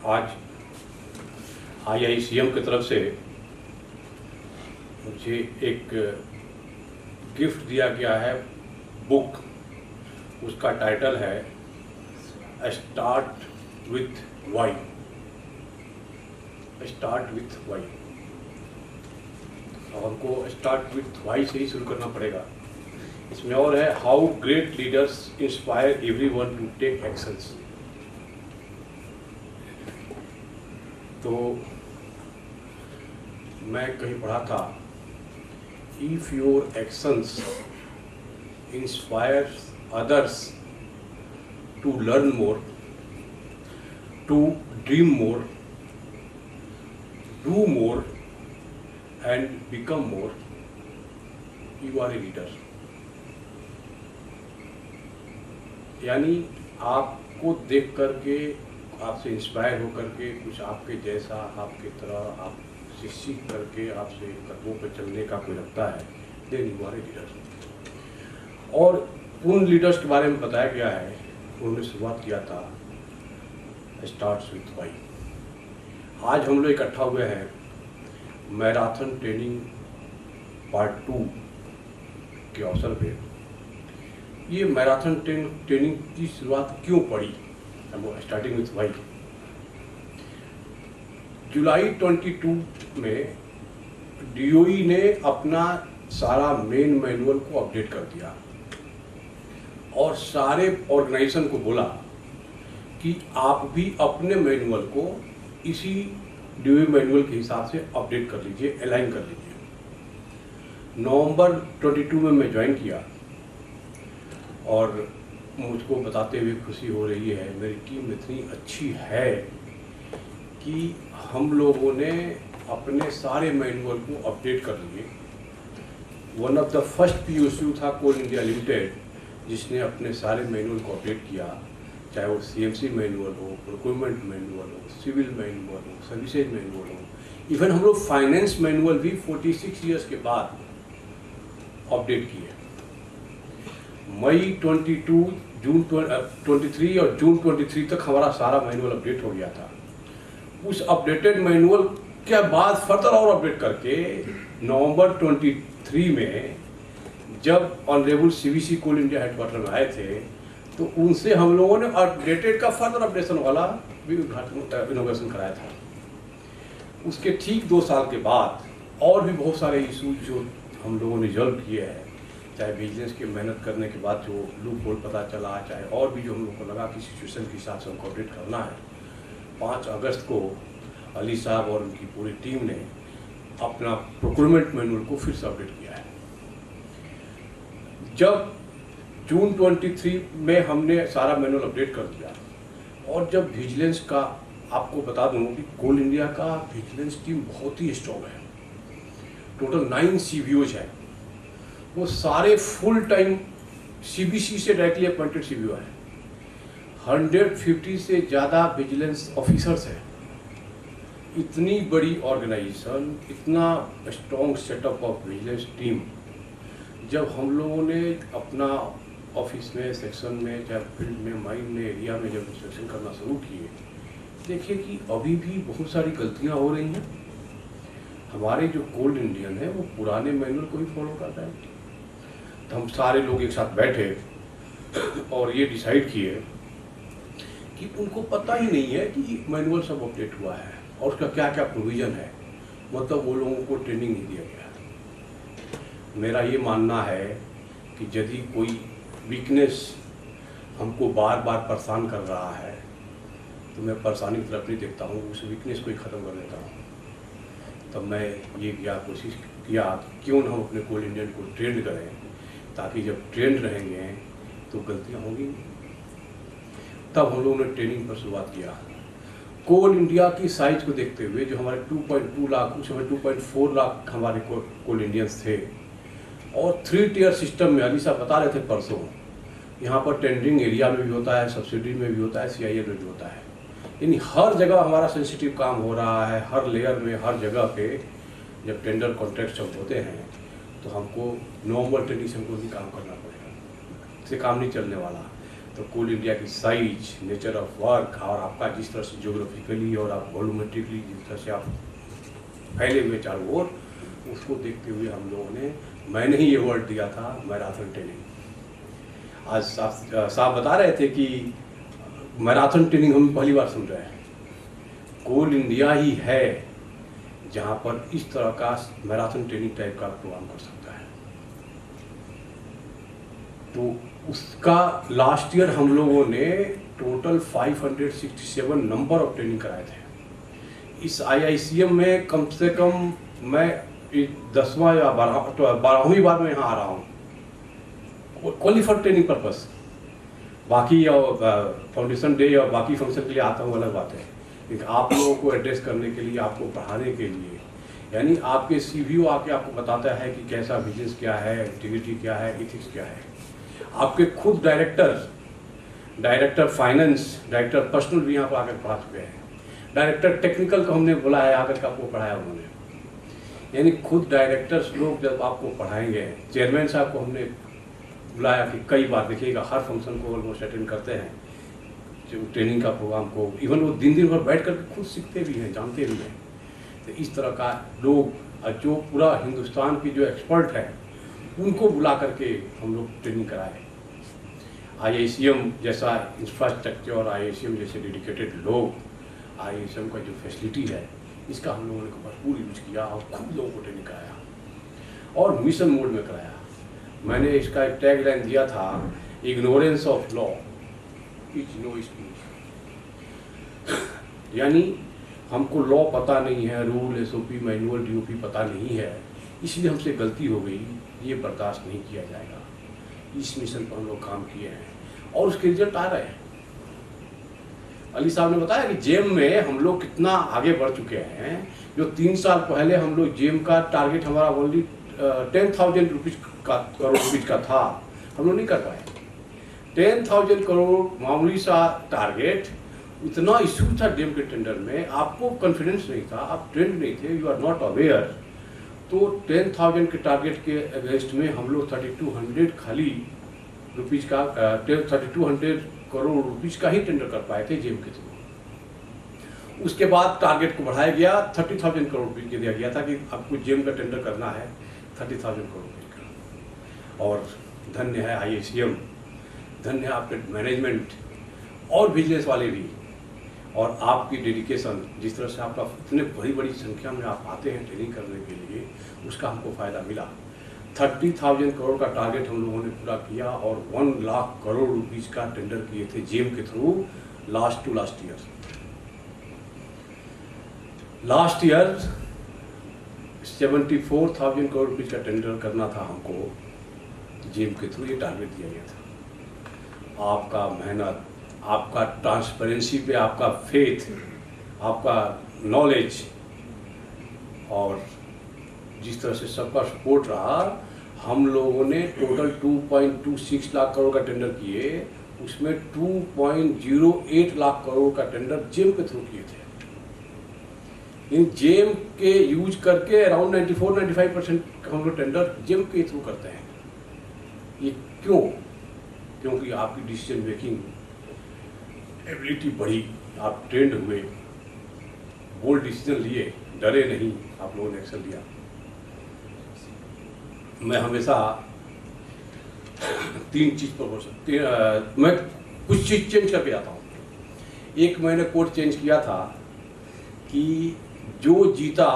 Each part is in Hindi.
आज IICM की तरफ से मुझे एक गिफ्ट दिया गया है बुक। उसका टाइटल है start with why. Start with why. और हमको स्टार्ट विथ वाई से ही शुरू करना पड़ेगा। इसमें और है how great leaders inspire everyone to take actions. तो मैं कहीं पढ़ा था, if your actions inspires others to learn more, to dream more, do more and become more, you are a leader. यानी आपको देख करके, आपसे इंस्पायर होकर के कुछ आपके जैसा, आपके तरह, आपसे सीख करके आपसे कदमों पर चलने का कोई लगता है, then you are a leader. और उन लीडर्स के बारे में बताया गया है, उन्होंने शुरुआत किया था स्टार्ट्स विथ वाई। आज हम लोग इकट्ठा हुए हैं मैराथन ट्रेनिंग पार्ट 2 के अवसर पे। ये मैराथन ट्रेनिंग की शुरुआत क्यों पड़ी, स्टार्टिंग विथ वाई। जुलाई 22 में DOE ने अपना सारा मेन मैनुअल को अपडेट कर दिया और सारे ऑर्गेनाइजेशन को बोला कि आप भी अपने मैनुअल को इसी DOE मैनुअल के हिसाब से अपडेट कर लीजिए, अलाइन कर लीजिए। नवंबर 22 में मैं ज्वाइन किया और मुझको बताते हुए खुशी हो रही है, मेरी टीम इतनी अच्छी है कि हम लोगों ने अपने सारे मैनुअल को अपडेट कर लिए। One of the first PSU था कोल इंडिया लिमिटेड, जिसने अपने सारे मैनुअल को अपडेट किया, चाहे वो CMC मैनुअल हो, प्रोक्योरमेंट मैनुअल हो, सिविल मैनुअल हो, सर्विसेज मैनुअल हो। इवन हम लोग फाइनेंस मैनुअल भी 46 ईयर्स के बाद अपडेट किए। मई 22, जून 23 और जून 23 तक हमारा सारा मैनुअल अपडेट हो गया था। उस अपडेटेड मैनुअल के बाद फर्दर और अपडेट करके नवंबर 23 में जब ऑनरेबल CVC कोल इंडिया हेडक्वार्टर में आए थे, तो उनसे हम लोगों ने अपडेटेड का फर्दर अपडेशन वाला भी इनोवेशन कराया था। उसके ठीक 2 साल के बाद और भी बहुत सारे इशूज जो हम लोगों ने रिजॉल्व किए हैं, चाहे विजिलेंस की मेहनत करने के बाद जो लूप होल पता चला, चाहे और भी जो हम लोग को लगा कि सिचुएशन के हिसाब से हमको अपडेट करना है। 5 अगस्त को अली साहब और उनकी पूरी टीम ने अपना प्रोक्योरमेंट मैनुअल को फिर से अपडेट किया है। जब जून 23 में हमने सारा मैनुअल अपडेट कर दिया, और जब विजिलेंस का, आपको बता दूं कि कोल इंडिया का विजिलेंस टीम बहुत ही स्ट्रॉन्ग है। टोटल 9 CBOs हैं। वो सारे फुल टाइम CBC से डायरेक्टली अपॉइंटेड CBO है। 150 से ज़्यादा विजिलेंस ऑफिसर्स हैं। इतनी बड़ी ऑर्गेनाइजेशन, इतना strong setup of vigilance team, जब हम लोगों ने अपना ऑफिस में, सेक्शन में, चाहे फील्ड में, माइन में, एरिया में जब इंस्पेक्शन करना शुरू किए, देखिए कि अभी भी बहुत सारी गलतियां हो रही हैं। हमारे जो कोल इंडियन है वो पुराने मैनुअल को ही फॉलो करता है। तो हम सारे लोग एक साथ बैठे और ये डिसाइड किए कि उनको पता ही नहीं है कि मैनुअल सब अपडेट हुआ है और उसका क्या क्या प्रोविज़न है। मतलब वो लोगों को ट्रेनिंग नहीं दिया गया। मेरा ये मानना है कि यदि कोई वीकनेस हमको बार बार परेशान कर रहा है, तो मैं परेशानी की तरफ नहीं देखता हूँ, उस वीकनेस को ही ख़त्म कर देता हूँ। तब मैं ये कोशिश किया कि क्यों ना हम अपने कोल इंडियन को ट्रेंड करें, ताकि जब ट्रेंड रहेंगे तो गलतियाँ होंगी। तब हम लोगों ने ट्रेनिंग पर शुरुआत किया। कोल इंडिया की साइज को देखते हुए, जो हमारे 2.2 लाख, उस समय 2.4 लाख हमारे कोल इंडियंस थे, और 3 टियर सिस्टम में, अली साहब बता रहे थे परसों, यहाँ पर टेंडरिंग एरिया में भी होता है, सब्सिडी में भी होता है, CIL में भी होता है। यानी हर जगह हमारा सेंसिटिव काम हो रहा है, हर लेयर में, हर जगह पे जब टेंडर कॉन्ट्रैक्ट जब होते हैं तो हमको नॉर्मल ट्रेडिशन को भी काम करना पड़ेगा, इससे काम नहीं चलने वाला। तो कोल इंडिया की साइज, नेचर ऑफ वर्क और आपका जिस तरह से ज्योग्राफिकली और आप वॉल्यूमेट्रिकली जिस तरह से आप फैले हुए चारों ओर, उसको देखते हुए हम लोगों ने, मैंने ही ये वर्ड दिया था मैराथन ट्रेनिंग। आज साहब बता रहे थे कि मैराथन ट्रेनिंग हम पहली बार सुन रहे हैं। कोल इंडिया ही है जहाँ पर इस तरह का मैराथन ट्रेनिंग टाइप का प्रोग्राम कर सकता है। तो उसका लास्ट ईयर हम लोगों ने टोटल 567 नंबर ऑफ ट्रेनिंग कराए थे। इस IICM में कम से कम मैं 10वां या 12वीं बार में यहाँ आ रहा हूँ क्वालिफाइड ट्रेनिंग पर्पस। बाकी फाउंडेशन डे और बाकी फंक्शन के लिए आता हूँ, अलग बात है, लेकिन आप लोगों को एड्रेस करने के लिए, आपको पढ़ाने के लिए, यानी आपके CVO आके आपको बताता है कि कैसा बिजनेस क्या है, इंटीग्रिटी क्या है, एथिक्स क्या है। आपके खुद डायरेक्टर फाइनेंस, डायरेक्टर पर्सनल भी यहाँ पर आकर पढ़ा चुके हैं। डायरेक्टर टेक्निकल को हमने बुलाया है, आकर के आपको पढ़ाया उन्होंने। यानी खुद डायरेक्टर्स लोग जब आपको पढ़ाएंगे, चेयरमैन साहब को हमने बुलाया कि कई बार देखिएगा हर फंक्शन को ऑलमोस्ट अटेंड करते हैं, जो ट्रेनिंग का प्रोग्राम को, इवन वो दिन भर बैठ करके खुद सीखते भी हैं, जानते भी हैं। तो इस तरह का लोग जो पूरा हिंदुस्तान की जो एक्सपर्ट है उनको बुला करके हम लोग ट्रेनिंग कराए। IICM जैसा इंफ्रास्ट्रक्चर और IICM जैसे डेडिकेटेड लोग, IICM का जो फैसिलिटी है, इसका हम लोगों ने भरपूर यूज किया और खूब लोगों को ट्रेनिंग कराया और मिशन मोड में कराया। मैंने इसका एक टैग लाइन दिया था, ignorance of law is no excuse. यानी हमको लॉ पता नहीं है, रूल, SOP, मैनुअल, DOP पता नहीं है, इसलिए हमसे गलती हो गई, ये बर्दाश्त नहीं किया जाएगा। इस मिशन पर हम लोग काम किए हैं और उसके रिजल्ट आ रहे हैं। अली साहब ने बताया कि जेम में हम लोग कितना आगे बढ़ चुके हैं। जो 3 साल पहले हम लोग जेम का टारगेट हमारा ओनली 10,000 करोड़ रुपीज का था, हम लोग नहीं कर पाए। 10,000 करोड़ मामूली सा टारगेट, इतना इशू था जेम के टेंडर में, आपको कॉन्फिडेंस नहीं था, आप ट्रेंड नहीं थे, यू आर नॉट अवेयर। तो 10,000 के टारगेट के अगेंस्ट में हम लोग 3200 खाली रुपीज का 3200 करोड़ रुपीज का ही टेंडर कर पाए थे जेम के थ्रू। उसके बाद टारगेट को बढ़ाया गया, 30,000 करोड़ रुपये के दिया गया था कि आपको जेम का टेंडर करना है 30,000 करोड़ रुपये का। और धन्य है IICM, धन्य है आपके मैनेजमेंट और बिजनेस वाले भी, और आपकी डेडिकेशन, जिस तरह से आपका इतने बड़ी संख्या में आप आते हैं ट्रेनिंग करने के लिए, उसका हमको फ़ायदा मिला। 30,000 करोड़ का टारगेट हम लोगों ने पूरा किया और 1 लाख करोड़ रुपीज़ का टेंडर किए थे जेम के through last year. Last year 74,000 crore rupees का टेंडर करना था हमको, जेम के थ्रू ये टारगेट दिया गया था। आपका मेहनत, आपका ट्रांसपेरेंसी पे आपका फेथ, आपका नॉलेज और जिस तरह से सबका सपोर्ट रहा, हम लोगों ने टोटल 2.26 लाख करोड़ का टेंडर किए, उसमें 2.08 लाख करोड़ का टेंडर जेम के थ्रू किए थे। इन जेम के यूज करके अराउंड 94-95% हम लोग टेंडर जेम के थ्रू करते हैं। ये क्यों? क्योंकि आपकी डिसीजन मेकिंग एबिलिटी बढ़ी, आप ट्रेंड हुए, बोल्ड डिसीजन लिए, डरे नहीं, आप लोगों ने एक्शन लिया। मैं हमेशा 3 चीज़ पर बोल सकती, मैं कुछ चीज़ चेंज करके आता हूँ। एक मैंने कोड चेंज किया था कि जो जीता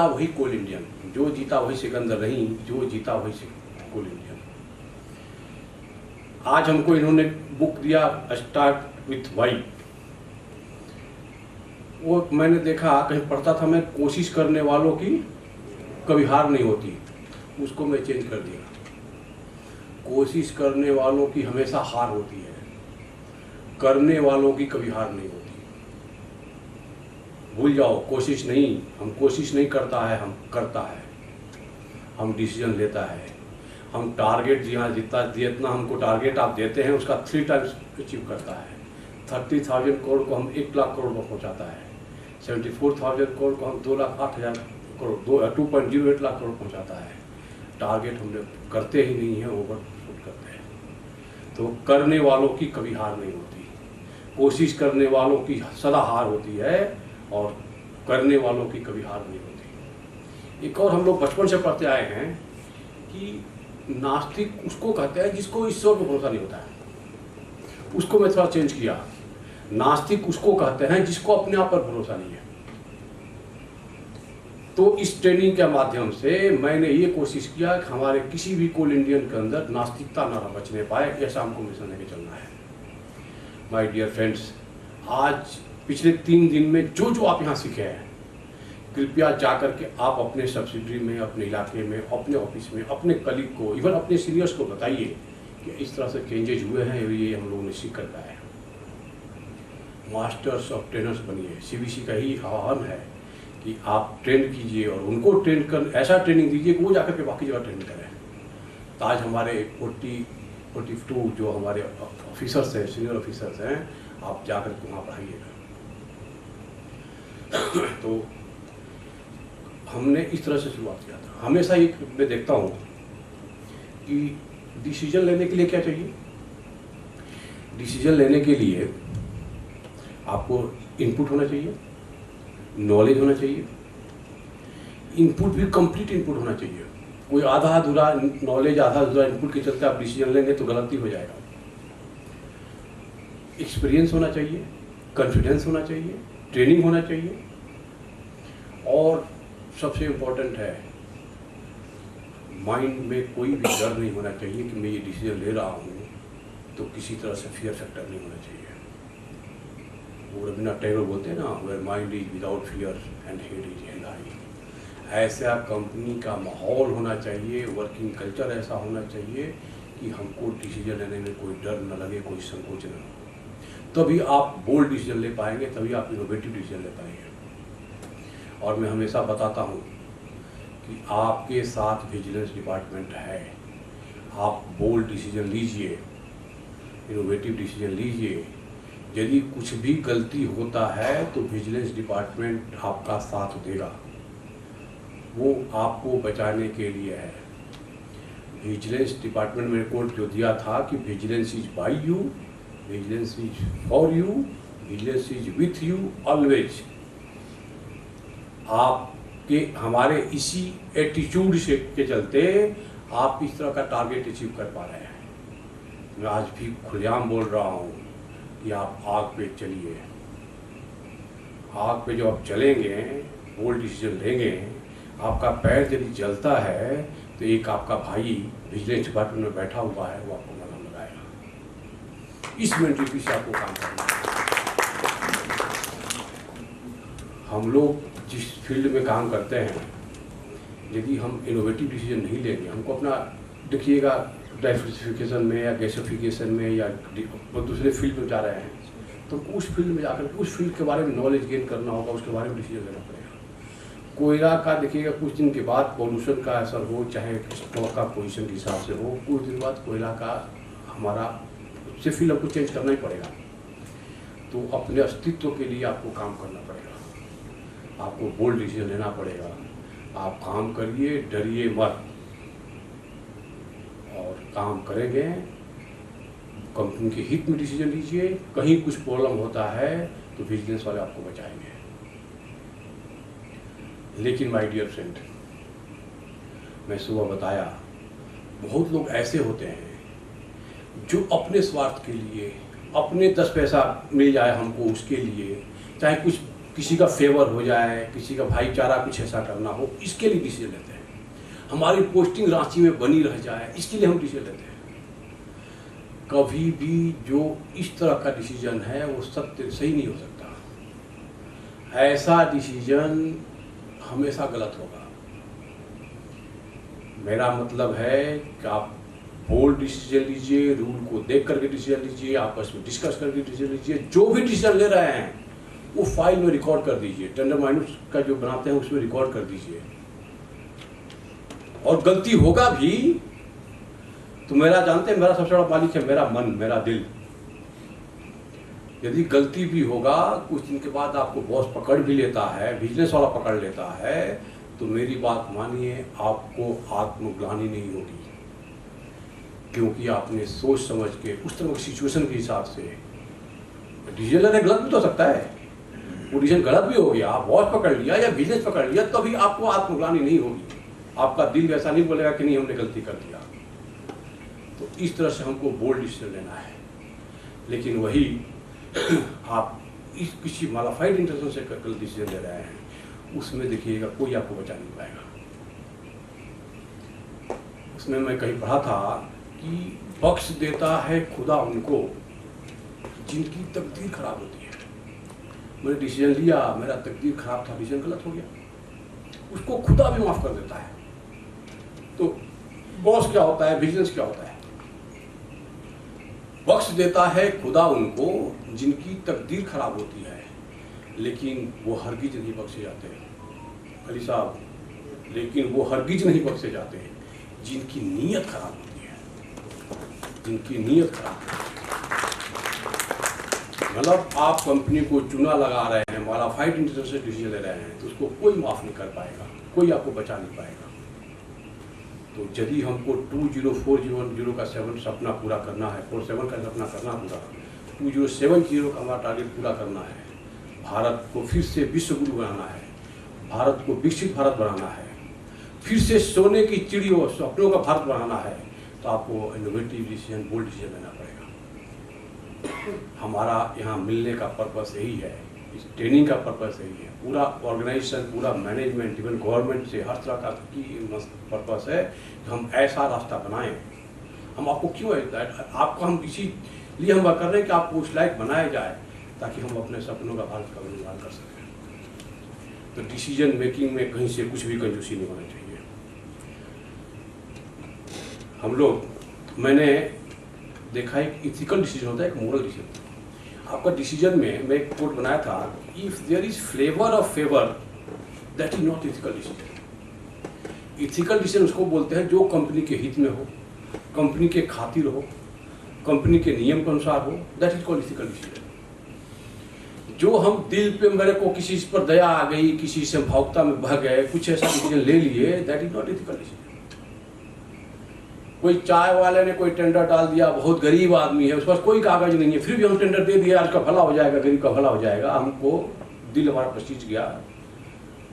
वही कोल इंडियन, जो जीता वही सिकंदर नहीं, जो जीता वही कोल इंडियन। आज हमको इन्होंने बुक दिया स्टार्ट विथ वाई, वो मैंने देखा कहीं पढ़ता था मैं, कोशिश करने वालों की कभी हार नहीं होती, उसको मैं चेंज कर दिया, कोशिश करने वालों की हमेशा हार होती है, करने वालों की कभी हार नहीं होती। भूल जाओ, कोशिश नहीं, हम कोशिश नहीं करता है, हम करता है, हम डिसीजन लेता है, हम टारगेट जितना हमको टारगेट आप देते हैं उसका 3 टाइम्स अचीव करता है। 30,000 करोड़ को हम 1 लाख करोड़ में पहुंचाता है, 74,000 करोड़ को हम 2,08,000 करोड़ 2.08 लाख करोड़ पहुंचाता है। टारगेट हम लोग करते ही नहीं हैं, ओवरशूट करते हैं। तो करने वालों की कभी हार नहीं होती, कोशिश करने वालों की सदा हार होती है और करने वालों की कभी हार नहीं होती। एक और हम लोग बचपन से पढ़ते आए हैं कि नास्तिक उसको कहते हैं जिसको ईश्वर पर भरोसा नहीं होता है। उसको मैं थोड़ा चेंज किया, नास्तिक उसको कहते हैं जिसको अपने आप पर भरोसा नहीं है। तो इस ट्रेनिंग के माध्यम से मैंने ये कोशिश किया कि हमारे किसी भी कोल इंडियन के अंदर नास्तिकता ना बचने पाए, ऐसा हमको मिशन लेके चलना है। माय डियर फ्रेंड्स, आज पिछले 3 दिन में जो जो आप यहाँ सीखे हैं, कृपया जा कर के आप अपने सब्सिडरी में, अपने इलाके में, अपने ऑफिस में, अपने कलीग को, इवन अपने सीनियर्स को बताइए कि इस तरह से चेंजेज हुए हैं, ये हम लोगों ने सीख कर पाए। मास्टर्स ऑफ ट्रेनर्स बनिए। CBC का ही आह्वान है कि आप ट्रेन कीजिए और उनको ट्रेन कर, ऐसा ट्रेनिंग दीजिए कि वो जाकर के बाकी जगह ट्रेन करें। तो आज हमारे 42 जो हमारे ऑफिसर्स हैं, सीनियर ऑफिसर्स हैं, आप जाकर के वहाँ पढ़ाइएगा। तो हमने इस तरह से शुरुआत किया था। हमेशा एक मैं देखता हूँ कि डिसीजन लेने के लिए क्या चाहिए। डिसीजन लेने के लिए आपको इनपुट होना चाहिए, नॉलेज होना चाहिए, इनपुट भी कंप्लीट इनपुट होना चाहिए। कोई आधा अधूरा नॉलेज, आधा अधूरा इनपुट के चलते आप डिसीजन लेंगे तो गलती हो जाएगा। एक्सपीरियंस होना चाहिए, कॉन्फिडेंस होना चाहिए, ट्रेनिंग होना चाहिए, और सबसे इम्पोर्टेंट है माइंड में कोई भी डर नहीं होना चाहिए कि मैं ये डिसीजन ले रहा हूँ, तो किसी तरह से फियर फैक्टर नहीं होना चाहिए। वो रविन्द्रनाथ टैगोर बोलते हैं ना, where mind is without fear and head is head high. ऐसा कंपनी का माहौल होना चाहिए, वर्किंग कल्चर ऐसा होना चाहिए कि हमको डिसीजन लेने में कोई डर न लगे, कोई संकोच न हो। तभी आप बोल्ड डिसीजन ले पाएंगे, तभी आप इनोवेटिव डिसीजन ले पाएंगे। और मैं हमेशा बताता हूँ कि आपके साथ विजिलेंस डिपार्टमेंट है। आप बोल्ड डिसीजन लीजिए, इनोवेटिव डिसीजन लीजिए। यदि कुछ भी गलती होता है तो विजिलेंस डिपार्टमेंट आपका साथ देगा, वो आपको बचाने के लिए है। विजिलेंस डिपार्टमेंट में कोड जो दिया था कि vigilance is by you, vigilance is for you, vigilance is with you always. आपके हमारे इसी एटीट्यूड से के चलते आप इस तरह का टारगेट अचीव कर पा रहे हैं। मैं आज भी खुलेआम बोल रहा हूँ कि आप आग पे चलिए। आग पे जब आप चलेंगे, बोल्ड डिसीजन लेंगे, आपका पैर यदि जलता है तो एक आपका भाई विजिलेंस डिपार्टमेंट में बैठा हुआ है, वो आपको मलहम लगाएगा। इस मेंटलिटी से आपको काम करना है। हम लोग जिस फील्ड में काम करते हैं, यदि हम इनोवेटिव डिसीजन नहीं लेंगे, हमको अपना देखिएगा डाइवर्सिफिकेशन में या गैसिफिकेशन में या दूसरे फील्ड में जा रहे हैं, तो उस फील्ड में जाकर उस फील्ड के बारे में नॉलेज गेन करना होगा, उसके बारे में डिसीजन लेना पड़ेगा। कोयला का देखिएगा, कुछ दिन के बाद पॉल्यूशन का असर हो, चाहे स्टॉक का पोजीशन के हिसाब से हो, कुछ दिन बाद कोयला का हमारा उससे फील्ड हमको चेंज करना ही पड़ेगा। तो अपने अस्तित्व के लिए आपको काम करना पड़ेगा, आपको बोल्ड डिसीजन लेना पड़ेगा। आप काम करिए, डरिए मत, और काम करेंगे, कंपनी के हित में डिसीजन लीजिए। कहीं कुछ प्रॉब्लम होता है तो विजिलेंस वाले आपको बचाएंगे। लेकिन माय डियर फ्रेंड, मैं सुबह बताया, बहुत लोग ऐसे होते हैं जो अपने स्वार्थ के लिए, अपने 10 पैसा मिल जाए हमको उसके लिए, चाहे कुछ किसी का फेवर हो जाए, किसी का भाईचारा कुछ ऐसा करना हो, इसके लिए डिसीजन लेते हैं। हमारी पोस्टिंग रांची में बनी रह जाए, इसके लिए हम डिसीजन लेते हैं। कभी भी जो इस तरह का डिसीजन है वो सत्य सही नहीं हो सकता। ऐसा डिसीजन हमेशा गलत होगा। मेरा मतलब है कि आप बोल्ड डिसीजन लीजिए, रूल को देख करके डिसीजन लीजिए, आपस में डिस्कस करके डिसीजन लीजिए। जो भी डिसीजन ले रहे हैं वो फाइल में रिकॉर्ड कर दीजिए, टेंडर माइनस का जो बनाते हैं उसमें रिकॉर्ड कर दीजिए। और गलती होगा भी तो मेरा, जानते हैं मेरा सबसे बड़ा मालिक है मेरा मन, मेरा दिल। यदि गलती भी होगा, कुछ दिन के बाद आपको बॉस पकड़ भी लेता है, बिजनेस वाला पकड़ लेता है, तो मेरी बात मानिए, आपको आत्मग्लानि नहीं होगी, क्योंकि आपने सोच समझ के उस तरह की सिचुएशन के हिसाब से डिसीजन लेना गलत भी तो हो सकता है, वो डिसीजन गलत भी हो गया, आप वॉच पकड़ लिया या बिजनेस पकड़ लिया, तो भी आपको आत्मग्लानि नहीं होगी, आपका दिल ऐसा नहीं बोलेगा कि नहीं हमने गलती कर दिया। तो इस तरह से हमको बोल्ड डिसीजन लेना है, लेकिन वही आप इस किसी मॉडिफाइड इंटेंशन से गलत डिसीजन ले रहे हैं, उसमें देखिएगा कोई आपको बचा नहीं पाएगा। उसमें मैं कहीं पढ़ा था कि बख्श देता है खुदा उनको जिनकी तकदीर खराब होती है। मैंने डिसीजन लिया, मेरा तकदीर खराब था, डिसीजन गलत हो गया, उसको खुदा भी माफ कर देता है। तो बॉस क्या होता है, बिजनेस क्या होता है? बख्श देता है खुदा उनको जिनकी तकदीर खराब होती है, लेकिन वो हरगिज नहीं बख्शे जाते अली साहब, लेकिन वो हरगिज नहीं बख्शे जाते जिनकी नीयत खराब होती है, जिनकी नीयत खराब होती है। मतलब आप कंपनी को चूना लगा रहे हैं, मॉडिफाइड इंटेंशन से डिसीजन ले रहे हैं, तो उसको कोई माफ नहीं कर पाएगा, कोई आपको बचा नहीं पाएगा। तो यदि हमको 204010 का 7 सपना पूरा करना है, 47 का सपना करना पूरा, 2070 का हमारा टारगेट पूरा करना है, भारत को फिर से विश्व गुरु बनाना है, भारत को विकसित भारत बनाना है, फिर से सोने की चिड़ियों सपनों का भारत बनाना है, तो आपको इनोवेटिव डिसीजन, बोल्ड डिसीजन लेना पड़ेगा। हमारा यहाँ मिलने का पर्पस यही है, इस ट्रेनिंग का पर्पस यही है, पूरा ऑर्गेनाइजेशन, पूरा मैनेजमेंट, इवन गवर्नमेंट से हर तरह का की पर्पस है कि हम ऐसा रास्ता बनाएं। हम आपको क्यों है आपको हम इसी लिए हम कर रहे हैं कि आपको उस लायक बनाया जाए ताकि हम अपने सपनों का भारत का निर्माण कर सकें। तो डिसीजन मेकिंग में कहीं से कुछ भी कंजूसी नहीं होना चाहिए। हम लोग, मैंने देखा एक इथिकल डिसीजन होता है, एक मोरल डिसीजन। आपका डिसीजन में मैं एक कोट बनाया था, if there is flavour of favour that is not ethical decision. Ethical decision उसको बोलते हैं जो कंपनी के हित में हो, कंपनी के खातिर हो, कंपनी के नियम के अनुसार हो, that is called ethical decision. जो हम दिल पे मेरे को किसी पर दया आ गई, किसी से भावुकता में बह गए, कुछ ऐसा डिसीजन ले लिए, that is not ethical decision. कोई चाय वाले ने कोई टेंडर डाल दिया, बहुत गरीब आदमी है, उसके पास कोई कागज नहीं है, फिर भी हम टेंडर दे दिया, आज का भला हो जाएगा, गरीब का भला हो जाएगा, हमको दिल हमारा पसीज गया,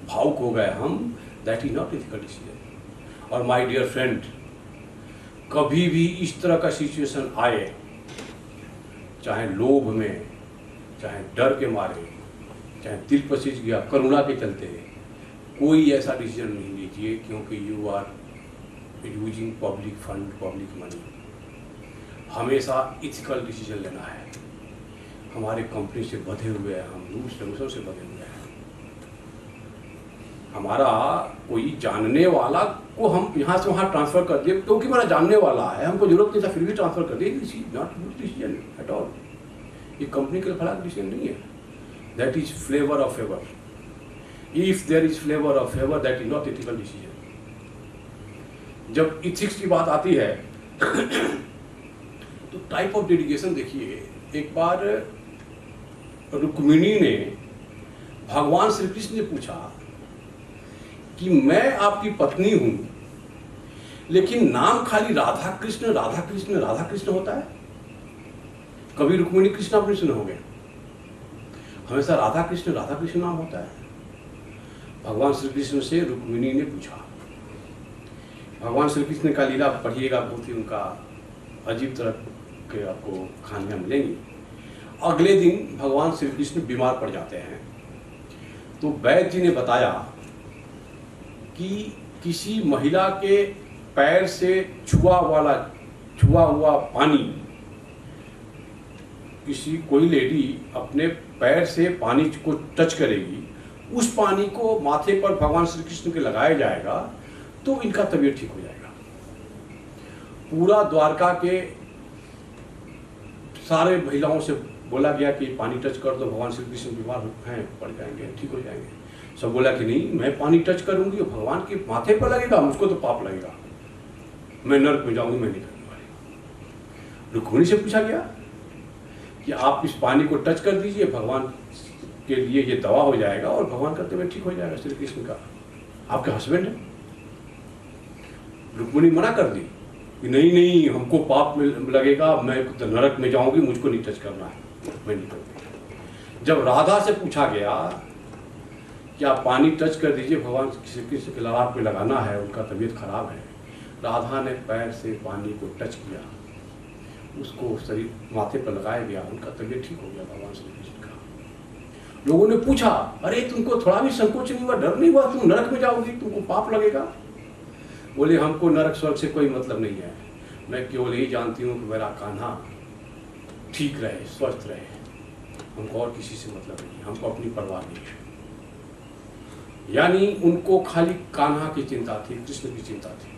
भावुक हो गए हम, that is not ethical decision. और माय डियर फ्रेंड, कभी भी इस तरह का सिचुएशन आए, चाहे लोभ में, चाहे डर के मारे, चाहे दिल पसीज गया, करुणा के चलते, कोई ऐसा डिसीजन नहीं लीजिए, क्योंकि you are using public fund, public money. हमेशा इथिकल डिसीजन लेना है। हमारे कंपनी से बंधे हुए हैं, हम रूल्स रेगुलेशन से बंधे हुए हैं। हमारा कोई जानने वाला को हम यहाँ से वहाँ ट्रांसफर कर दिए, क्योंकि हमारा जानने वाला है, हमको जरूरत नहीं था, फिर भी ट्रांसफर कर दिए, this is not good decision at all. ये कंपनी के लिए भला डिसीजन नहीं है। That is flavour of favour. If there is flavour of favour that is not ethical decision. जब इथिक्स की बात आती है तो टाइप ऑफ डेडिकेशन देखिए। एक बार रुक्मिणी ने भगवान श्री कृष्ण से पूछा कि मैं आपकी पत्नी हूं, लेकिन नाम खाली राधा कृष्ण राधा कृष्ण राधा कृष्ण होता है। कभी रुक्मिणी कृष्ण आप नहीं सुने होंगे, हमेशा राधा कृष्ण नाम होता है। भगवान श्री कृष्ण से रुक्मिणी ने पूछा। भगवान श्री कृष्ण का लीला पढ़िएगा, बहुत ही उनका अजीब तरह के आपको कहानियाँ मिलेंगी। अगले दिन भगवान श्री कृष्ण बीमार पड़ जाते हैं, तो वैद्य जी ने बताया कि किसी महिला के पैर से छुआ हुआ पानी, किसी कोई लेडी अपने पैर से पानी को टच करेगी, उस पानी को माथे पर भगवान श्री कृष्ण के लगाया जाएगा तो इनका तबीयत ठीक हो जाएगा। पूरा द्वारका के सारे महिलाओं से बोला गया कि पानी टच कर दो, भगवान श्री कृष्ण बीमार हैं, पड़ जाएंगे, ठीक हो जाएंगे। सब बोला कि नहीं, मैं पानी टच करूंगी, भगवान के माथे पर लगेगा, मुझको तो पाप लगेगा, मैं नरक में जाऊंगी, मैं नहीं करने वाली। रुक्मिणी से पूछा गया कि आप इस पानी को टच कर दीजिए, भगवान के लिए ये दवा हो जाएगा और भगवान का तबीयत ठीक हो जाएगा श्री कृष्ण का। आपके हस्बैंड है। रुक्मिणी मना कर दी कि नहीं नहीं, हमको पाप में लगेगा, मैं नरक में जाऊंगी, मुझको नहीं टच करना है, मैं नहीं करूँगी। जब राधा से पूछा गया कि आप पानी टच कर दीजिए, भगवान किसी के ललाट पे लगाना है, उनका तबीयत खराब है, राधा ने पैर से पानी को टच किया, उसको शरीर माथे पर लगाया गया, उनका तबीयत ठीक हो गया भगवान श्री कृष्ण का। लोगों ने पूछा, अरे तुमको थोड़ा भी संकोच नहीं हुआ, डर नहीं हुआ, तुम नरक में जाओगी, तुमको पाप लगेगा? बोले हमको नरक स्वर्ग से कोई मतलब नहीं है, मैं केवल यही जानती हूँ कि मेरा कान्हा ठीक रहे, स्वस्थ रहे, हमको और किसी से मतलब नहीं, हमको अपनी परवाह नहीं है। यानी उनको खाली कान्हा की चिंता थी, कृष्ण की चिंता थी।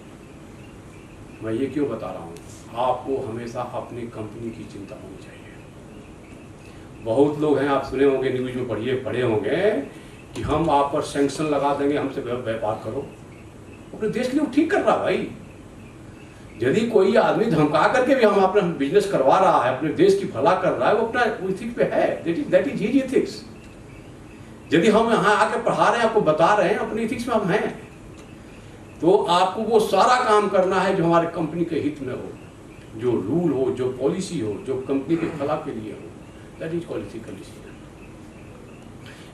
मैं ये क्यों बता रहा हूँ, आपको हमेशा अपनी कंपनी की चिंता होनी चाहिए। बहुत लोग हैं, आप सुने होंगे, न्यूज में पढ़े होंगे कि हम आप पर सैंक्शन लगा देंगे, हमसे व्यापार करो। अपने देश के लिए वो ठीक कर रहा भाई। यदि कोई आदमी धमका करके भी हम अपना बिजनेस करवा रहा है, अपने देश की भला कर रहा है, वो अपना इथिक्स पे है, दैट इज हिज इथिक्स। यदि हम यहाँ आके पढ़ा रहे हैं, आपको बता रहे हैं, अपने इथिक्स में हम हैं, तो आपको वो सारा काम करना है जो हमारे कंपनी के हित में हो, जो रूल हो, जो पॉलिसी हो, जो कंपनी के फला के लिए हो, that is called ethical decision.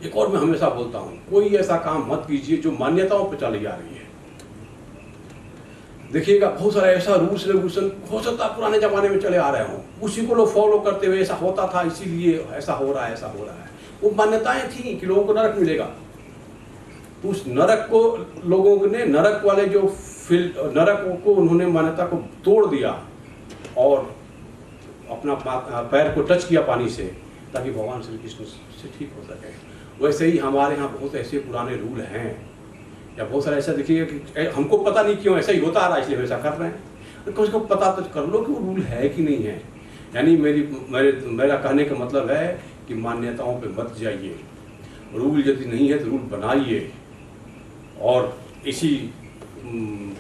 एक और मैं हमेशा बोलता हूँ, कोई ऐसा काम मत कीजिए जो मान्यताओं पर चली जा रही है। देखिएगा बहुत सारा ऐसा रूल्स रेगुलेशन हो सकता है पुराने जमाने में चले आ रहे हों, उसी को लोग फॉलो करते हुए ऐसा होता था, इसीलिए ऐसा हो रहा है, ऐसा हो रहा है। वो मान्यताएं थी कि लोगों को नरक मिलेगा, तो उस नरक को लोगों ने, नरक वाले जो नरक को उन्होंने मान्यता को तोड़ दिया और अपना पैर को टच किया पानी से, ताकि भगवान श्री कृष्ण से ठीक हो सके। वैसे ही हमारे यहाँ बहुत ऐसे पुराने रूल हैं, या बहुत सारा ऐसा देखिएगा कि हमको पता नहीं क्यों ऐसा ही होता आ रहा है, इसलिए वैसा कर रहे हैं। तो कम से कम पता तो कर लो कि वो रूल है कि नहीं है। यानी मेरा कहने का मतलब है कि मान्यताओं पे मत जाइए, रूल यदि नहीं है तो रूल बनाइए। और इसी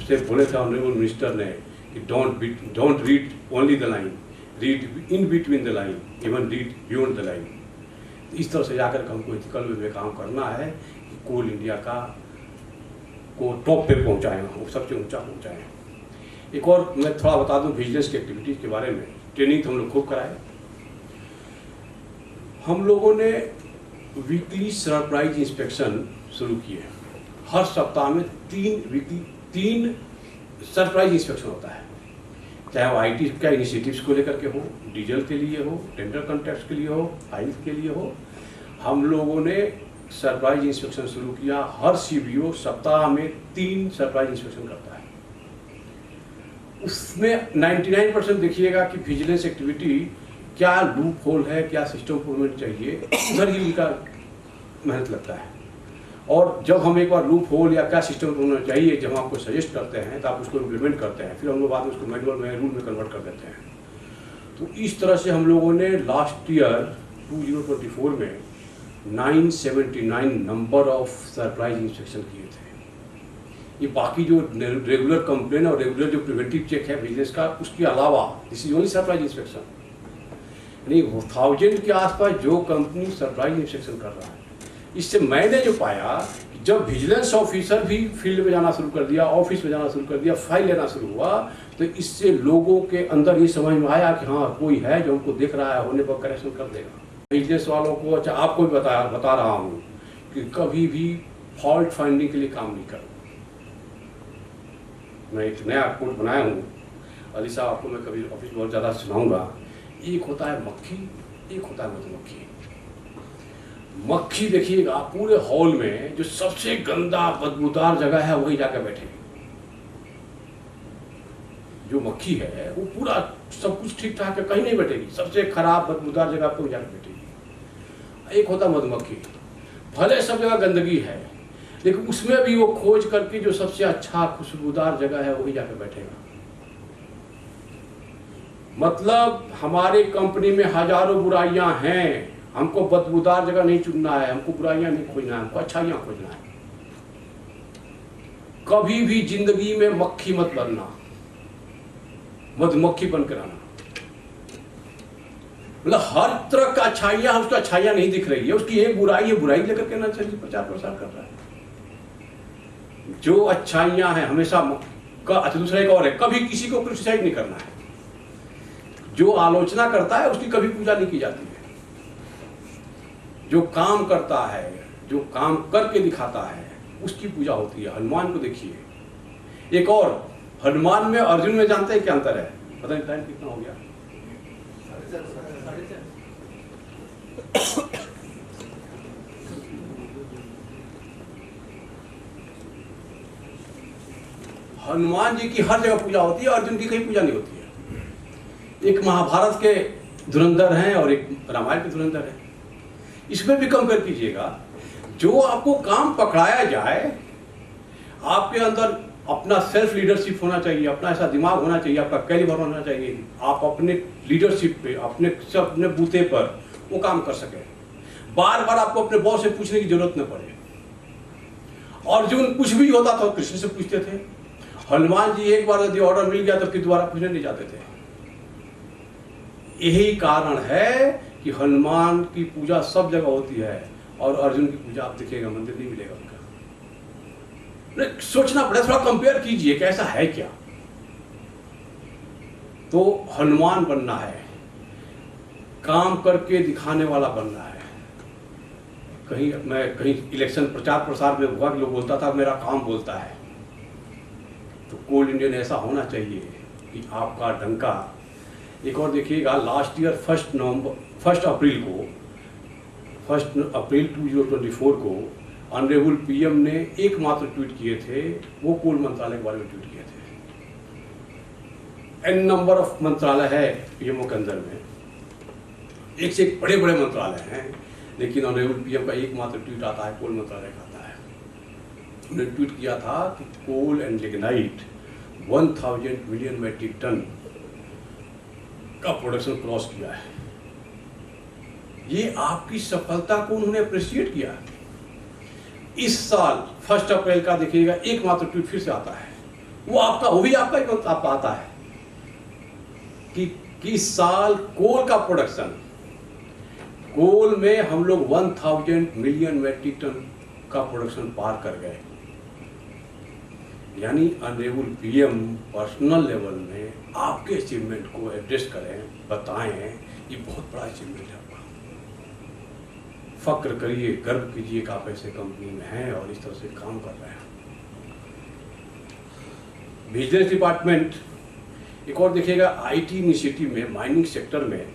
से बोले थे ऑनरेबल मिनिस्टर ने कि don't read only the line, read in between the line, even read beyond the line. इस तरह से जाकर हमको एथिकल वे में काम करना है कि कोल इंडिया को टॉप पे पहुंचाएं, वो सबसे ऊंचा पहुंचाएं। एक और मैं थोड़ा बता दूं विजिलेंस की एक्टिविटीज़ के बारे में। ट्रेनिंग तो हम लोग खूब कराए। हम लोगों ने वीकली सरप्राइज इंस्पेक्शन शुरू किए। हर सप्ताह में 3 सरप्राइज इंस्पेक्शन होता है, चाहे वो IT का इनिशिएटिव्स को लेकर के हो, डीजल के लिए हो, टेंडर कॉन्ट्रैक्ट्स के लिए हो, फाइल्स के लिए हो। हम लोगों ने सरप्राइज इंस्पेक्शन शुरू किया। हर CBO सप्ताह में 3 सरप्राइज इंस्पेक्शन करता है। उसमें 99% देखिएगा कि विजिलेंस एक्टिविटी क्या लूप होल है, क्या सिस्टम इम्प्रूवमेंट चाहिए, उधर ही उनका मेहनत लगता है। और जब हम एक बार लूप होल या क्या सिस्टम इम्प्रूवमेंट चाहिए, जब हम आपको सजेस्ट करते हैं तो आप उसको इम्प्लीमेंट करते हैं, फिर हम लोग बाद में उसको मैनुअल में, रूल में कन्वर्ट कर देते हैं। तो इस तरह से हम लोगों ने लास्ट ईयर 2024 में 979 नंबर ऑफ सरप्राइज इंस्पेक्शन किए थे। ये बाकी जो रेगुलर कंप्लेन और रेगुलर जो प्रिवेंटिव चेक है बिजनेस का, उसके अलावा this is only surprise inspection. यानी 1000 के आसपास जो कंपनी सरप्राइज इंस्पेक्शन कर रहा है। इससे मैंने जो पाया कि जब विजिलेंस ऑफिसर भी फील्ड में जाना शुरू कर दिया, ऑफिस में जाना शुरू कर दिया, फाइल लेना शुरू हुआ, तो इससे लोगों के अंदर ये समझ में आया कि हाँ कोई है जो हमको देख रहा है, होने पर करेक्शन कर देगा। बिजनेस वालों को, अच्छा आपको भी बता रहा हूँ कि कभी भी फॉल्ट फाइंडिंग के लिए काम नहीं करो। मैं एक नया कोड बनाया हूँ, अली साहब आपको मैं कभी ऑफिस बहुत ज़्यादा सुनाऊंगा। एक होता है मक्खी, एक होता है मधुमक्खी। मक्खी देखिएगा पूरे हॉल में जो सबसे गंदा बदबूदार जगह है वही जाकर बैठेगी। जो मक्खी है वो पूरा सब कुछ ठीक ठाक है, कहीं नहीं बैठेगी, सबसे खराब बदबूदार जगह पर जाकर बैठेगी। एक होता मधुमक्खी, भले सब जगह गंदगी है लेकिन उसमें भी वो खोज करके जो सबसे अच्छा खुशबूदार जगह है वही जाकर बैठेगा। मतलब हमारे कंपनी में हजारों बुराइयां हैं, हमको बदबूदार जगह नहीं चुनना है, हमको बुराइयां नहीं खोजना है, हमको अच्छाइयां खोजना है। कभी भी जिंदगी में मक्खी मत बनना, मधुमक्खी बनकर रहना। मतलब हर तरह का अच्छाइयां, उसको अच्छाइयां नहीं दिख रही है, उसकी एक बुराई है, बुराई लेकर के ना चलिए प्रचार प्रसार कर रहा है। जो अच्छाइयाँ हैं हमेशा अच्छा दूसरा एक और है, कभी किसी को क्रिटिसाइज नहीं करना है। जो आलोचना करता है उसकी कभी पूजा नहीं की जाती है। जो काम करता है, जो काम करके दिखाता है, उसकी पूजा होती है। हनुमान को देखिए, एक और हनुमान में अर्जुन में जानते हैं क्या अंतर है? पता नहीं टाइम कितना हो गया। हनुमान जी की हर जगह पूजा होती है, अर्जुन की कहीं पूजा नहीं होती है। एक महाभारत के धुरंधर हैं और एक रामायण के धुरंधर हैं। इसमें भी कंपेयर कीजिएगा, जो आपको काम पकड़ाया जाए, आपके अंदर अपना सेल्फ लीडरशिप होना चाहिए, अपना ऐसा दिमाग होना चाहिए, आपका कैलिबर होना चाहिए, आप अपने लीडरशिप पे, अपने बूते पर वो काम कर सके। बार बार आपको अपने बॉस से पूछने की जरूरत न पड़े। अर्जुन कुछ भी होता था कृष्ण से पूछते थे। हनुमान जी एक बार यदि ऑर्डर मिल गया तो फिर दोबारा पूछने नहीं जाते थे। यही कारण है कि हनुमान की पूजा सब जगह होती है और अर्जुन की पूजा आप देखिएगा मंदिर नहीं मिलेगा उनका। सोचना पड़ेगा, थोड़ा कंपेयर कीजिए कैसा है क्या। तो हनुमान बनना है, काम करके दिखाने वाला बनना है। कहीं इलेक्शन प्रचार प्रसार में हुआ कि लोग बोलता था मेरा काम बोलता है। तो कोल इंडियन ऐसा होना चाहिए कि आपका डंका। एक और देखिएगा, लास्ट ईयर 1 अप्रैल 2024 को ऑनरेबल पीएम ने एकमात्र ट्वीट किए थे, वो कोल मंत्रालय के बारे में ट्वीट किए थे। एन नंबर ऑफ मंत्रालय है पीएमओ के अंदर में, एक से एक बड़े बड़े मंत्रालय हैं, लेकिन ऑनरेबल पीएम का एकमात्र ट्वीट आता है कोल मंत्रालय का आता है। उन्होंने ट्वीट किया था कि coal and lignite 1000 million metric ton का प्रोडक्शन क्रॉस किया है। ये आपकी सफलता को उन्होंने अप्रिशिएट किया। इस साल 1 अप्रैल का देखिएगा एकमात्र ट्वीट फिर से आता है, वो भी आपका ही आता है कि इस साल कोल का प्रोडक्शन, कोल में हम लोग 1000 मिलियन मेट्रिक टन का प्रोडक्शन पार कर गए। यानी ऑनरेबल पीएम पर्सनल लेवल में आपके अचीवमेंट को एड्रेस करें, बताएं, ये बहुत बड़ा अचीवमेंट है आपका। फक्र करिए, गर्व कीजिए कि आप ऐसे कंपनी में हैं और इस तरह से काम कर रहे हैं। बिजनेस डिपार्टमेंट, एक और देखिएगा, आईटी इनिशिएटिव में माइनिंग सेक्टर में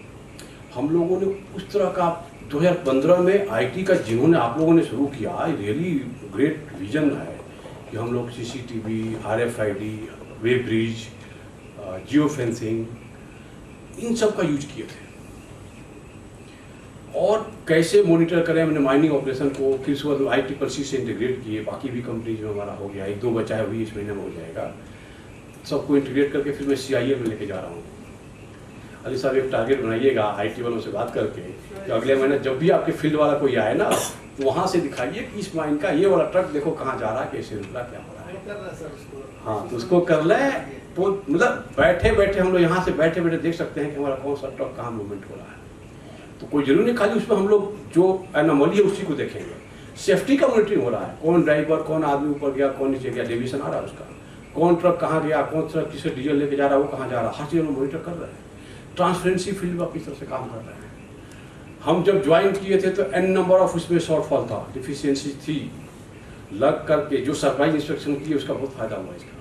हम लोगों ने उस तरह का 2015 में आईटी का जिन्होंने आप लोगों ने शुरू किया, रियली ग्रेट विजन है कि हम लोग CCTV, RFID, weighbridge, geo fencing, इन सब का यूज किए थे। और कैसे मॉनिटर करें हमने माइनिंग ऑपरेशन को, फिर उसके बाद IEEE से इंटीग्रेट किए। बाकी भी कंपनीज में हमारा हो गया, 1-2 बचा है, वही इस महीने में हो जाएगा। सबको इंटीग्रेट करके फिर मैं CIL में लेके जा रहा हूँ। अली साहब एक टारगेट बनाइएगा IT वालों से बात करके कि अगले महीने जब भी आपके फील्ड वाला कोई आए ना, तो वहाँ से दिखाइए कि इस माइन का ये वाला ट्रक देखो कहाँ जा रहा है, कैसे रुक रहा, क्या हो रहा है। हाँ, तो उसको कर लें तो मतलब बैठे बैठे हम लोग यहाँ से बैठे बैठे देख सकते हैं कि हमारा कौन सा ट्रक कहाँ मूवमेंट हो रहा है। तो कोई जरूरी नहीं खाली उसमें हम लोग जो एनोमली है उसी को देखेंगे। सेफ्टी का मॉनिटरिंग हो रहा है, कौन ड्राइवर, कौन आदमी ऊपर गया, कौन नीचे गया, डेविएशन आ रहा है उसका, कौन ट्रक कहाँ गया, कौन ट्रक किसे डीजल लेके जा रहा है, वो कहाँ जा रहा है, हर चीज़ हम मॉनिटर कर रहे हैं। ट्रांसपेरेंसी फील्ड में आप इस तरह से काम कर रहे हैं। हम जब ज्वाइन किए थे तो N नंबर ऑफ उसमें शॉर्टफॉल था, डिफिशियंसी थी, लग करके जो सरप्राइज इंस्पेक्शन किए उसका बहुत फायदा हुआ इसका।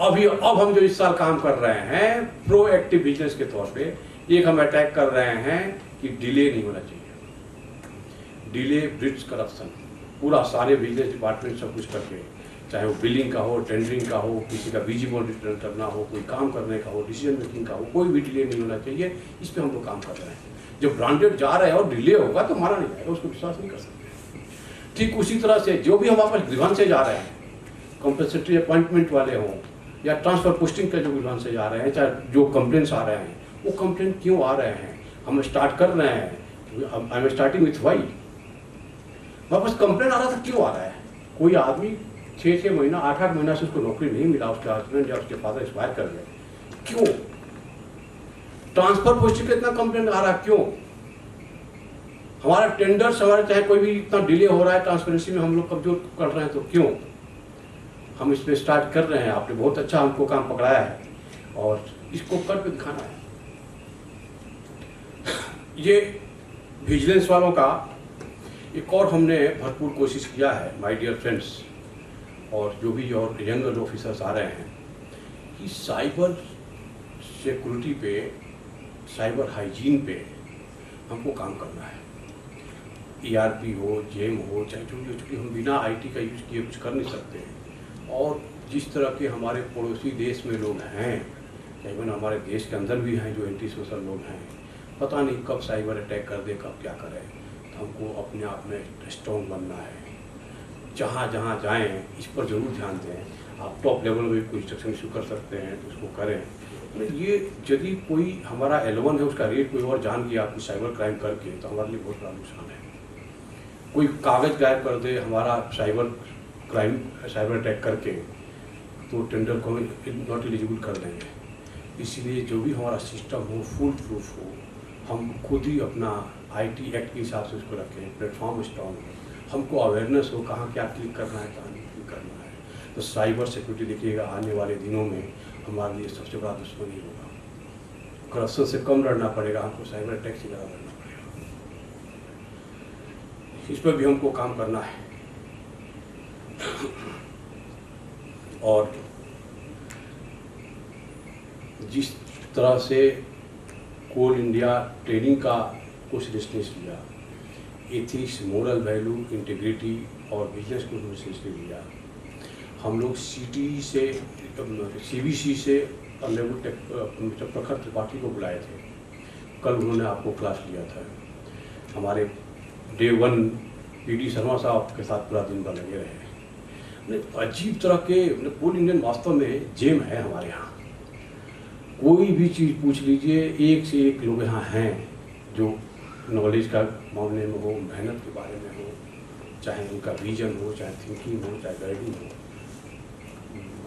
अब हम जो इस साल काम कर रहे हैं प्रोएक्टिव बिजनेस के तौर पे, एक हम अटैक कर रहे हैं कि डिले नहीं होना चाहिए। डिले ब्रिड्स करप्शन, पूरा सारे बिजनेस डिपार्टमेंट सब कुछ करके, चाहे वो बिलिंग का हो, टेंडरिंग का हो, किसी का विजिबल रिटर्न करना हो, कोई काम करने का हो, डिसीजन मेकिंग का हो, कोई भी डिले नहीं होना चाहिए। इस पर हम लोग काम कर रहे हैं। जब ब्रांडेड जा रहे हैं और डिले होगा तो मारा नहीं जाएगा, उसको विश्वास नहीं कर सकते। ठीक उसी तरह से जो भी हम वापस ग्रीवांस से जा रहे हैं, कंपल्सरी अपॉइंटमेंट वाले हों या ट्रांसफर पोस्टिंग के जो ग्रीवांस से जा रहे हैं, चाहे जो कंप्लेंट्स आ रहे हैं, वो कंप्लेंट क्यों आ रहे हैं, हम स्टार्ट कर रहे हैं। I am starting with why. वापस कंप्लेंट आ रहा था, क्यों आ रहा है? कोई आदमी 6-6 महीना, 8-8 महीना से उसको नौकरी नहीं मिला, उसके हस्बैंड या उसके फादर एक्सपायर कर गए, क्यों? ट्रांसफर पोस्टिंग का इतना कंप्लेंट आ रहा है, क्यों? हमारा टेंडर्स, हमारे चाहे कोई भी इतना डिले हो रहा है ट्रांसपेरेंसी में, हम लोग कमजोर कर रहे हैं, तो क्यों? हम इस पे स्टार्ट कर रहे हैं। आपने बहुत अच्छा हमको काम पकड़ाया है और इसको करके दिखाना है। ये विजिलेंस वालों का एक और हमने भरपूर कोशिश किया है माय डियर फ्रेंड्स, और जो भी और यंगर ऑफिसर्स आ रहे हैं, कि साइबर सिक्योरिटी पे, साइबर हाइजीन पे हमको काम करना है। ERP हो, जेम हो, चाहे जो भी, चूँकि हम बिना IT का यूज़ किए कुछ कर नहीं सकते हैं। और जिस तरह के हमारे पड़ोसी देश में लोग हैं, इवन हमारे देश के अंदर भी हैं जो एंटी सोशल लोग हैं, पता नहीं कब साइबर अटैक कर दे, कब क्या करें। तो हमको अपने आप में स्ट्रॉन्ग बनना है। जहाँ जहाँ जाएँ इस पर ज़रूर ध्यान दें। आप टॉप लेवल में कोई इंस्ट्रक्शन इशू कर सकते हैं तो उसको करें। ये यदि कोई हमारा L1 है, उसका रेट कोई और जान गया आपकी साइबर क्राइम करके, तो हमारे लिए बहुत बड़ा नुकसान है। कोई कागज़ गायब कर दे हमारा साइबर क्राइम, साइबर अटैक करके, तो टेंडर को नॉट एलिजिबल कर देंगे। इसलिए जो भी हमारा सिस्टम हो फुल प्रूफ हो, हम खुद ही अपना IT एक्ट के हिसाब से उसको रखें, प्लेटफॉर्म स्ट्रॉन्ग हो, हमको अवेयरनेस हो कहाँ क्या क्लिक करना है, कहाँ नहीं क्लिक करना है। तो साइबर सिक्योरिटी देखिएगा आने वाले दिनों में हमारे लिए सबसे बड़ा दुश्मनी होगा। करप्शन से कम लड़ना पड़ेगा हमको, साइबर अटैक से ज़्यादा लड़ना पड़ेगा। इस पर भी हमको काम करना है। और जिस तरह से कोल इंडिया ट्रेनिंग का कुछ रिस्टेंस लिया, एथिक्स, मोरल वैल्यू, इंटीग्रिटी और बिजनेस को रिस्टेंस लिया, हम लोग CBC से प्रखर त्रिपाठी को बुलाए थे। कल उन्होंने आपको क्लास लिया था। हमारे Day 1 PD शर्मा साहब के साथ पूरा दिन भर लगे रहे। अजीब तरह के कोल इंडियन वास्तव में जेम है हमारे यहाँ। कोई भी चीज़ पूछ लीजिए, एक से एक लोग यहाँ हैं जो नॉलेज का मामले में हो, मेहनत के बारे में हो, चाहे उनका विजन हो, चाहे थिंकिंग हो, चाहे गाइडिंग हो,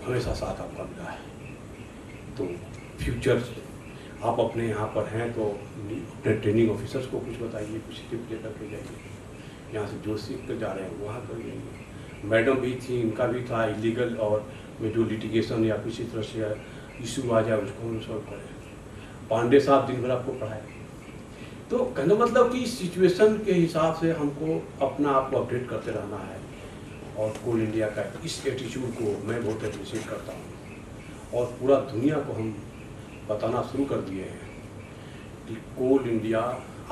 हमेशा साथ आपका मिला है। तो फ्यूचर आप अपने यहाँ पर हैं तो अपने ट्रेनिंग ऑफिसर्स को कुछ बताइए, कुछ टिप लेकर के जाइए। यहाँ से जो सीख कर जा रहे हैं वहाँ कर जाइए। मैडम भी थी, इनका भी था इलीगल और जो लिटिगेशन या किसी तरह से इशू आ जाए उसको हम सॉल्व करें। पांडे साहब दिन भर आपको पढ़ाए। तो कहने मतलब कि सिचुएशन के हिसाब से हमको अपना आप को अपडेट करते रहना है। और कोल इंडिया का इस एटीट्यूड को मैं बहुत अप्रिशिएट करता हूँ। और पूरा दुनिया को हम बताना शुरू कर दिए हैं कि कोल इंडिया,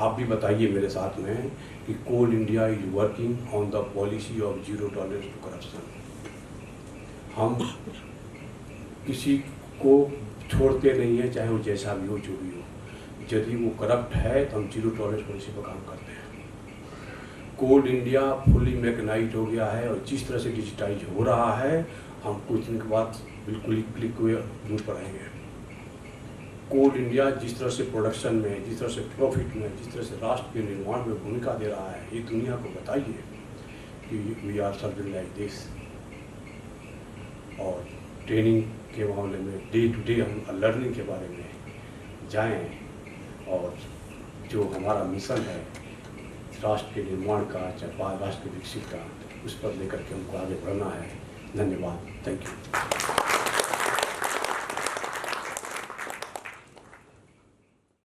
आप भी बताइए मेरे साथ में, कि Coal India is working on the policy of zero tolerance to corruption. हम किसी को छोड़ते नहीं हैं, चाहे वो जैसा भी हो, जो भी हो। यदि वो करप्ट है तो हम जीरो टॉलरेंस पॉलिसी पर काम करते हैं। कोल इंडिया फुली मैकेनाइज हो गया है और जिस तरह से डिजिटाइज हो रहा है, हम कुछ दिन के बाद बिल्कुल ही क्लिक हुए दूर पर आएंगे। कोल इंडिया जिस तरह से प्रोडक्शन में, जिस तरह से प्रॉफिट में, जिस तरह से राष्ट्र के निर्माण में भूमिका दे रहा है, ये दुनिया को बताइए कि we are serving like this. और ट्रेनिंग के मामले में डे टू डे हम लर्निंग के बारे में जाएं, और जो हमारा मिशन है राष्ट्र के निर्माण का, चाहे राष्ट्र के विकसित का, उस पर लेकर के हमको आगे बढ़ना है। धन्यवाद। Thank you.